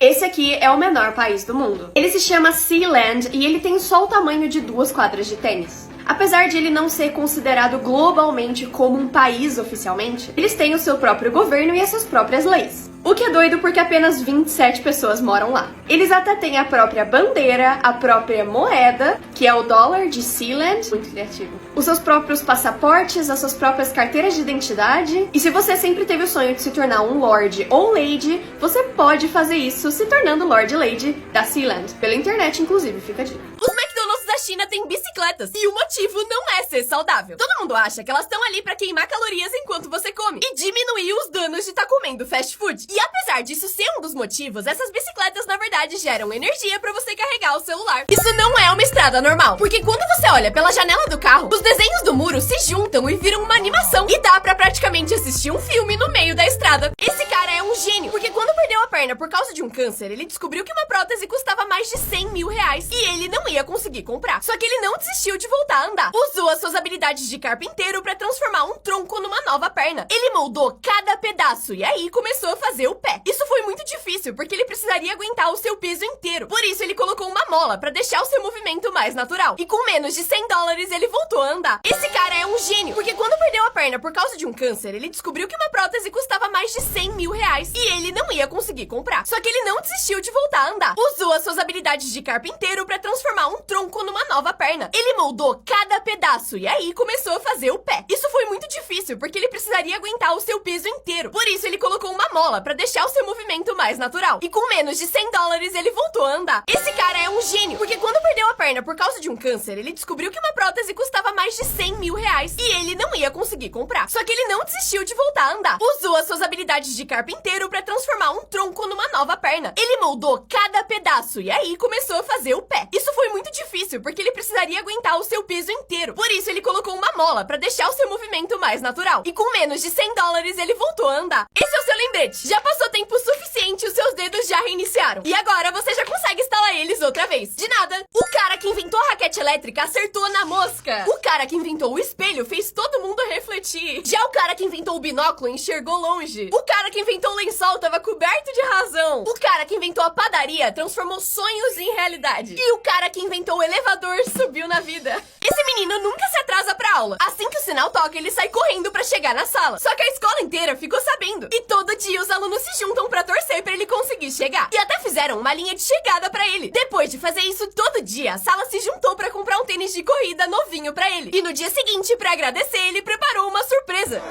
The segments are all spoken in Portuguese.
Esse aqui é o menor país do mundo. Ele se chama Sealand e ele tem só o tamanho de 2 quadras de tênis. Apesar de ele não ser considerado globalmente como um país oficialmente, eles têm o seu próprio governo e as suas próprias leis. O que é doido porque apenas 27 pessoas moram lá. Eles até têm a própria bandeira, a própria moeda, que é o dólar de Sealand, muito criativo. Os seus próprios passaportes, as suas próprias carteiras de identidade. E se você sempre teve o sonho de se tornar um Lord ou Lady, você pode fazer isso se tornando Lord e Lady da Sealand. Pela internet, inclusive, fica a dica. Os McDonald's da China têm bicicletas e o motivo não é ser saudável. Todo mundo acha que elas estão ali pra queimar calorias enquanto você come e diminuir os danos de estar comendo fast food. E apesar disso ser um dos motivos, essas bicicletas na verdade geram energia pra você carregar o celular. Isso não é uma estrada normal, porque quando você olha pela janela do carro, os desenhos do muro se juntam e viram uma animação e dá pra praticamente assistir um filme no meio da estrada. Esse cara é um gênio, porque quando perdeu a perna por causa de um câncer, ele descobriu que uma prótese custava mais de 100 mil reais e ele não ia conseguir comprar. Só que ele não desistiu de voltar a andar. Usou as suas habilidades de carpinteiro pra transformar um tronco numa nova perna. Ele moldou cada pedaço e aí começou a fazer o pé. Isso foi muito difícil, porque ele precisaria aguentar o seu peso inteiro. Por isso ele colocou uma mola pra deixar o seu movimento mais natural. E com menos de 100 dólares ele voltou a andar. Esse cara é um gênio, porque quando perdeu a perna por causa de um câncer, ele descobriu que uma prótese custava mais de 100 mil reais e ele não ia conseguir comprar. Só que ele não desistiu de voltar a andar. Usou as suas habilidades de carpinteiro pra transformar um tronco numa nova perna. Ele moldou cada pedaço e aí começou a fazer o pé. Isso foi muito difícil, porque ele precisaria aguentar o seu peso inteiro. Por isso ele colocou uma mola pra deixar o seu movimento mais natural. E com menos de 100 dólares ele voltou a andar. Esse cara é um gênio, porque quando perdeu a perna por causa de um câncer, ele descobriu que uma prótese custava mais de 100 mil reais e ele não ia conseguir comprar. Só que ele não desistiu de voltar a andar. Usou as suas habilidades de carpinteiro pra transformar um tronco numa nova perna. Ele moldou cada pedaço e aí começou a fazer o pé. Isso foi muito difícil, porque ele precisaria aguentar o seu peso inteiro. Por isso ele colocou uma mola pra deixar o seu movimento mais natural. E com menos de 100 dólares ele voltou a andar. Esse é o seu lembrete. Já passou tempo suficiente, os seus dedos já reiniciaram. E agora você já consegue instalar eles outra vez. De nada. O cara que inventou a raquete elétrica acertou na mosca. O cara que inventou o espelho fez todo mundo refletir. Já o cara que inventou o binóculo enxergou longe. O cara que inventou o lençol tava coberto de razão. O cara que inventou a padaria transformou sonhos em realidade. E o cara que inventou o elevador subiu na vida. Esse menino nunca se atrasa pra aula. Assim que o sinal toca, ele sai correndo pra chegar na sala. Só que a escola inteira ficou sabendo. E todo dia os alunos se juntam pra torcer pra ele conseguir chegar. E até fizeram uma linha de chegada pra ele. Depois de fazer isso todo dia, a sala se juntou pra comprar um tênis de corrida novinho pra ele. E no dia seguinte, pra agradecer, ele preparou uma surpresa.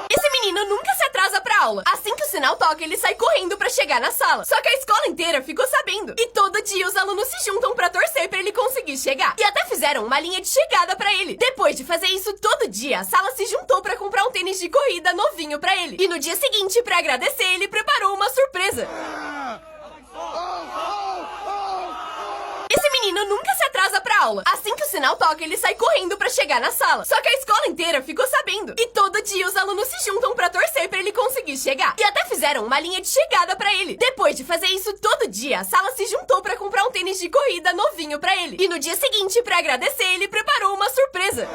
Esse menino nunca se atrasa pra aula. Assim que o sinal toca, ele sai correndo pra chegar na sala. Só que a escola inteira ficou sabendo. E todo dia os alunos se juntam pra torcer pra ele conseguir chegar. E até fizeram uma linha de chegada pra ele. Depois de fazer isso todo dia, a sala se juntou pra comprar um tênis de corrida novinho pra ele. E no dia seguinte, pra agradecer, ele preparou uma surpresa. Esse menino nunca se atrasa pra aula. Assim que o sinal toca, ele sai correndo pra chegar na sala. Só que a escola inteira ficou sabendo. E todo dia os alunos se juntam pra torcer pra ele conseguir chegar. E até fizeram uma linha de chegada pra ele. Depois de fazer isso todo dia, a sala se juntou pra comprar um tênis de corrida novinho pra ele. E no dia seguinte, pra agradecer, ele preparou uma surpresa.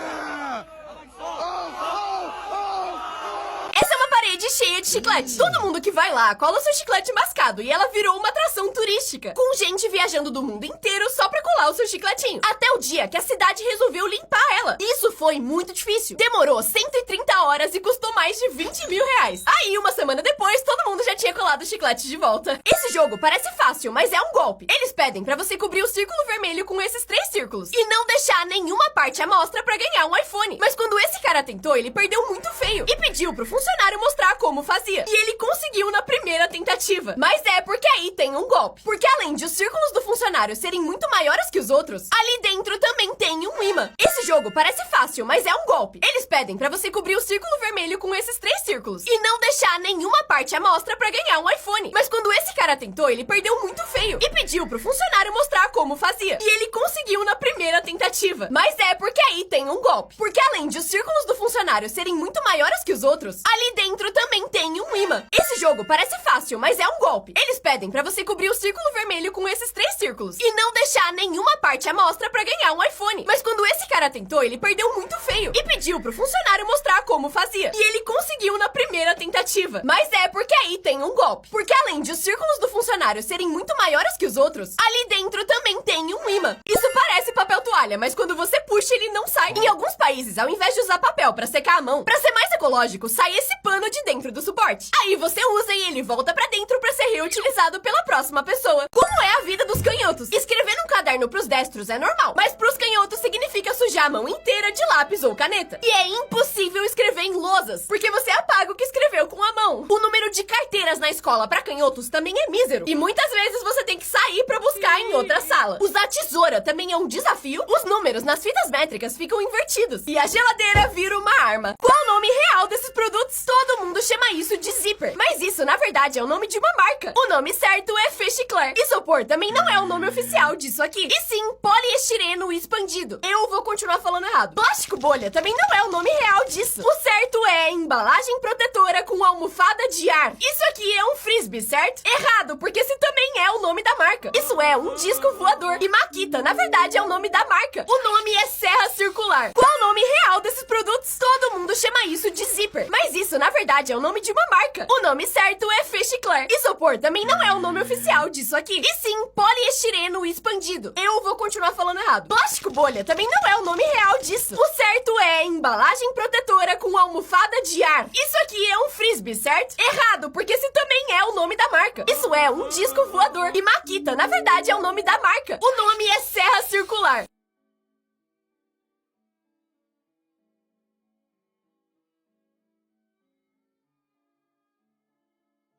Essa é uma parede cheia de chiclete. Todo mundo que vai lá cola seu chiclete mascado e ela virou uma atração turística, com gente viajando do mundo inteiro só pra colar o seu chicletinho. Até o dia que a cidade resolveu limpar ela. Isso foi muito difícil. Demorou 130 horas e custou mais de 20 mil reais. Aí, uma semana depois, todo mundo já tinha colado o chiclete de volta. Esse jogo parece fácil, mas é um golpe. Eles pedem pra você cobrir o círculo vermelho com esses 3 círculos e não deixar nenhuma parte à mostra pra ganhar um iPhone. Mas quando esse cara tentou, ele perdeu muito feio e pediu pro funcionário mostrar como fazia. E ele conseguiu na primeira tentativa. Mas é porque aí tem um golpe. Porque além de os círculos do funcionário serem muito maiores que os outros, ali dentro também tem um imã. Esse jogo parece fácil, mas é um golpe. Eles pedem pra você cobrir o círculo vermelho com esses 3 círculos e não deixar nenhuma parte à mostra pra ganhar um iPhone. Mas quando esse cara tentou, ele perdeu muito feio e pediu pro funcionário mostrar como fazia. E ele conseguiu na primeira tentativa. Mas é porque aí tem um golpe. Porque além de os círculos do funcionário serem muito maiores que os outros, ali dentro também tem um imã. Esse jogo parece fácil, mas é um golpe. Eles pedem pra você cobrir o círculo vermelho com esses 3 círculos e não deixar nenhuma parte à mostra pra ganhar um iPhone. Mas quando esse cara tentou, ele perdeu muito feio e pediu pro funcionário mostrar como fazia. E ele conseguiu na primeira tentativa. Mas é porque aí tem um golpe. Porque além de os círculos do funcionário serem muito maiores que os outros, ali dentro também tem um imã. Isso parece papel toalha, mas quando você puxa, ele não sai. Em alguns países, ao invés de usar papel pra secar a mão, pra ser mais ecológico, sai esse pano de dentro do suporte. Aí você usa e ele volta pra dentro pra ser reutilizado pela próxima pessoa. Como é a vida dos canhotos? Escrever num caderno pros destros é normal, mas pros canhotos significa sujar a mão inteira de lápis ou caneta. E é impossível escrever em lousas, porque você apaga o que escreveu com a mão. O número de carteiras na escola pra canhotos também é mísero, e muitas vezes você tem que sair pra buscar em outra sala. Usar tesoura também é um desafio. Os números nas fitas métricas ficam invertidos, e a geladeira vira uma arma. Qual o nome real desses produtos? Todo mundo chama isso de zíper, mas isso na verdade é o nome de uma marca. O nome certo é Fechicler. Isopor também não é o nome oficial disso aqui, e sim poliestireno expandido. Eu vou continuar falando errado. Plástico bolha também não é o nome real disso. O certo é embalagem protetora com almofada de ar. Isso aqui é um frisbee, certo? Errado, porque esse também é o nome da marca. Isso é um disco voador. E Makita, na verdade, é o nome da marca. O nome é serra circular. Qual o nome real desses produtos? Todo mundo chama isso de zíper, mas isso na verdade é o nome de uma marca. O nome certo é Fechicler. Isopor também não é o nome oficial disso aqui, e sim poliestireno expandido. Eu vou continuar falando errado. Plástico bolha também não é o nome real disso. O certo é embalagem protetora com almofada de ar. Isso aqui é um frisbee, certo? Errado, porque esse também é o nome da marca. Isso é um disco voador. E Makita, na verdade, é o nome da marca. O nome é serra circular.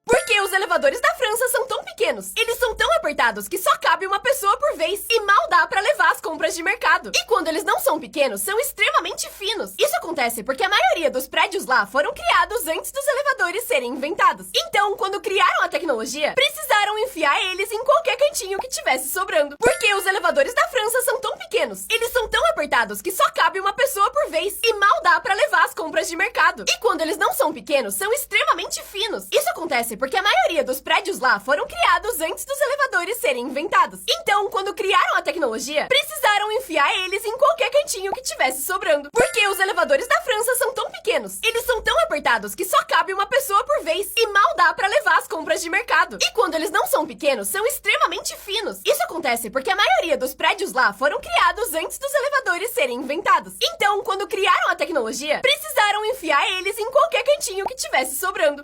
Por que os elevadores da França são tão pequenos? Eles são tão apertados que só cabe uma pessoa por vez e mal dá pra levar as compras de mercado. E quando eles não são pequenos, são extremamente finos. Isso acontece porque a maioria dos prédios lá foram criados antes dos elevadores serem inventados. Então, quando criaram a tecnologia, precisaram enfiar eles em qualquer cantinho que tivesse sobrando. Por que os elevadores da França são tão pequenos? Eles são tão apertados que só cabe uma pessoa por vez e mal dá pra levar as compras de mercado. E quando eles não são pequenos, são extremamente finos. Isso acontece porque a maioria dos prédios lá foram criados antes dos elevadores serem inventados. Então, quando criaram a tecnologia, precisaram enfiar eles em qualquer cantinho que tivesse sobrando. Por que os elevadores da França são tão pequenos? Eles são tão apertados que só cabe uma pessoa por vez e mal dá pra levar as compras de mercado. E quando eles não são pequenos, são extremamente finos. Isso acontece porque a maioria dos prédios lá foram criados antes dos elevadores serem inventados. Então, quando criaram a tecnologia, precisaram enfiar eles em qualquer cantinho que tivesse sobrando.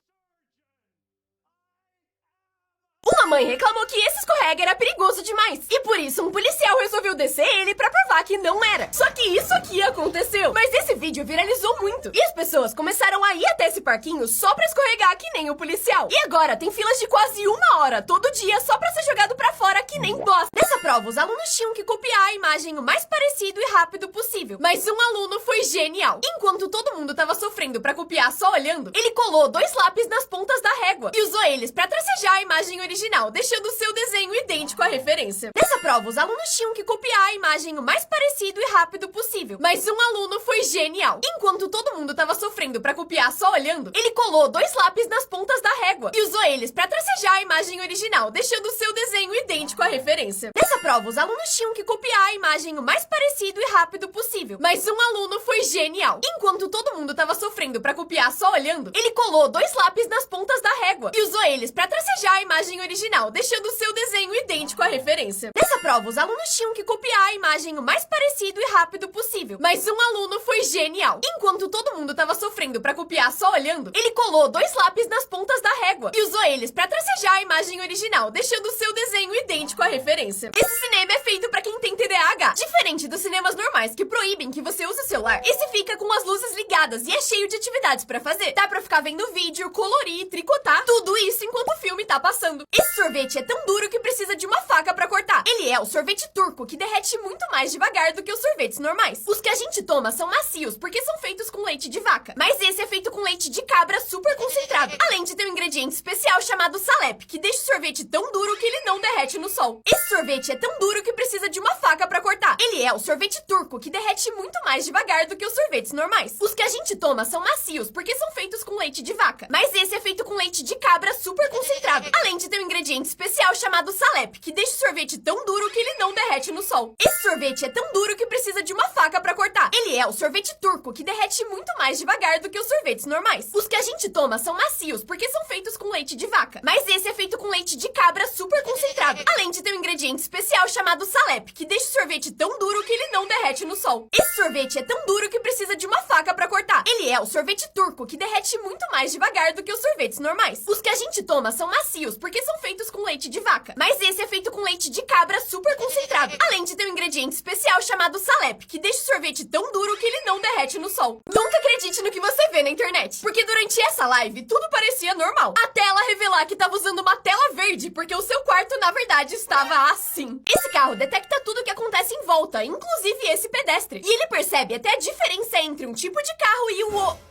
Uma mãe reclamou que esse escorrega era perigoso demais, e por isso um policial resolveu descer ele pra provar que não era. Só que isso aqui aconteceu. Mas esse vídeo viralizou muito, e as pessoas começaram a ir até esse parquinho só pra escorregar que nem o policial. E agora tem filas de quase 1 hora todo dia só pra ser jogado pra fora que nem bosta. Nessa prova, os alunos tinham que copiar a imagem o mais parecido e rápido possível. Mas um aluno foi genial. Enquanto todo mundo tava sofrendo pra copiar só olhando, ele colou 2 lápis nas pontas da régua e usou eles pra tracejar a imagem original, deixando o seu desenho idêntico à referência. Nessa prova, os alunos tinham que copiar a imagem o mais parecido e rápido possível. Mas um aluno foi genial. Enquanto todo mundo tava sofrendo pra copiar só olhando, ele colou 2 lápis nas pontas da régua e usou eles pra tracejar a imagem original, deixando o seu desenho idêntico à referência. Nessa prova, os alunos tinham que copiar a imagem o mais parecido e rápido possível. Mas um aluno foi genial. Enquanto todo mundo tava sofrendo pra copiar só olhando, ele colou 2 lápis nas pontas da régua e usou eles pra tracejar a imagem original, deixando o seu desenho idêntico à referência. Nessa prova, os alunos tinham que copiar a imagem o mais parecido e rápido possível. Mas um aluno foi genial. Enquanto todo mundo tava sofrendo pra copiar só olhando, ele colou 2 lápis nas pontas da régua e usou eles pra tracejar a imagem original, deixando o seu desenho idêntico à referência. Esse cinema é feito pra quem tem TDAH. Diferente dos cinemas normais que proíbem que você use o celular, esse fica com as luzes ligadas e é cheio de atividades pra fazer. Dá pra ficar vendo vídeo, colorir, tricotar, tudo isso enquanto o filme tá passando. Esse sorvete é tão duro que precisa de uma faca faca pra cortar. Ele é o sorvete turco, que derrete muito mais devagar do que os sorvetes normais. Os que a gente toma são macios, porque são feitos com leite de vaca. Mas esse é feito com leite de cabra super concentrado. Além de ter um ingrediente especial chamado salep, que deixa o sorvete tão duro que ele não derrete no sol. Esse sorvete é tão duro que precisa de uma faca pra cortar. Ele é o sorvete turco, que derrete muito mais devagar do que os sorvetes normais. Os que a gente toma são macios, porque são feitos com leite de vaca. Mas esse é feito com leite de cabra super concentrado. Além de ter um ingrediente especial chamado salep, que deixa o sorvete tão duro que ele não derrete no sol. Esse sorvete é tão duro que precisa de uma faca pra cortar. Ele é o sorvete turco, que derrete muito mais devagar do que os sorvetes normais. Os que a gente toma são macios, porque são feitos com leite de vaca. Mas esse é feito com leite de cabra super concentrado. Além de ter um ingrediente especial chamado salep, que deixa o sorvete tão duro que ele não derrete no sol. Esse sorvete é tão duro que precisa de uma faca pra cortar. Ele é o sorvete turco, que derrete muito mais devagar do que os sorvetes normais. Os que a gente toma são macios, porque são feitos com leite de vaca. Mas esse é feito com leite de cabra super concentrado. Além de ter um ingrediente especial chamado salep, que deixa o sorvete tão duro que ele não derrete no sol. Nunca acredite no que você vê na internet, porque durante essa live tudo parecia normal, até ela revelar que tava usando uma tela verde, porque o seu quarto na verdade estava assim. Esse carro detecta tudo o que acontece em volta, inclusive esse pedestre, e ele percebe até a diferença entre um tipo de carro e o outro.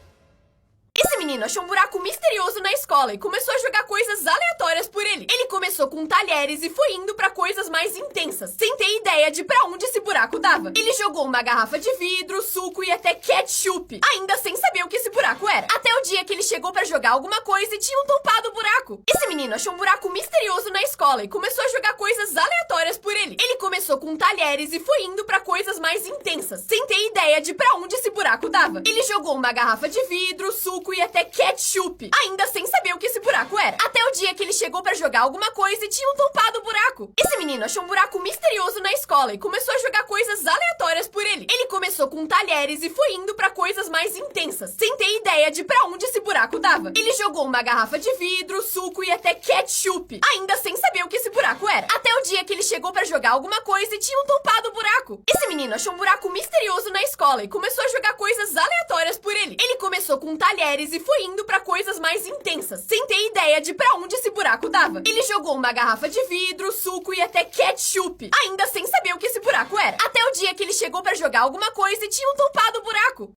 Esse menino achou um buraco misterioso na escola e começou a jogar coisas aleatórias por ele. Ele começou com talheres e foi indo pra coisas mais intensas, sem ter ideia de pra onde esse buraco dava. Ele jogou uma garrafa de vidro, suco e até ketchup, ainda sem saber o que esse buraco era. Até o dia que ele chegou pra jogar alguma coisa e tinham tampado o buraco. Esse menino achou um buraco misterioso na escola e começou a jogar coisas aleatórias por ele. Ele começou com talheres e foi indo pra coisas mais intensas, sem ter ideia de pra onde esse buraco dava. Ele jogou uma garrafa de vidro, suco e até ketchup, ainda sem saber o que esse buraco era. Até o dia que ele chegou pra jogar alguma coisa e tinham tampado o buraco. Esse menino achou um buraco misterioso na escola e começou a jogar coisas aleatórias por ele. Ele começou com talheres e foi indo pra coisas mais intensas, sem ter ideia de pra onde esse buraco dava. Ele jogou uma garrafa de vidro, suco e até ketchup, ainda sem saber o que esse buraco era. Até o dia que ele chegou pra jogar alguma coisa e tinham tampado o buraco. Esse menino achou um buraco misterioso na escola e começou a jogar coisas aleatórias por ele. Ele começou com talheres e foi indo pra coisas mais intensas, sem ter ideia de pra onde esse buraco dava. Ele jogou uma garrafa de vidro, suco e até ketchup, ainda sem saber o que esse buraco era. Até o dia que ele chegou pra jogar alguma coisa e tinham tampado o buraco.